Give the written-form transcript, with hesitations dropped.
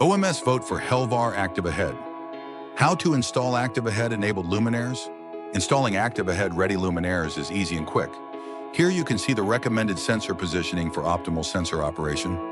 OMS vote for Helvar ActiveAhead. How to install ActiveAhead-enabled luminaires? Installing ActiveAhead Ready Luminaires is easy and quick. Here you can see the recommended sensor positioning for optimal sensor operation.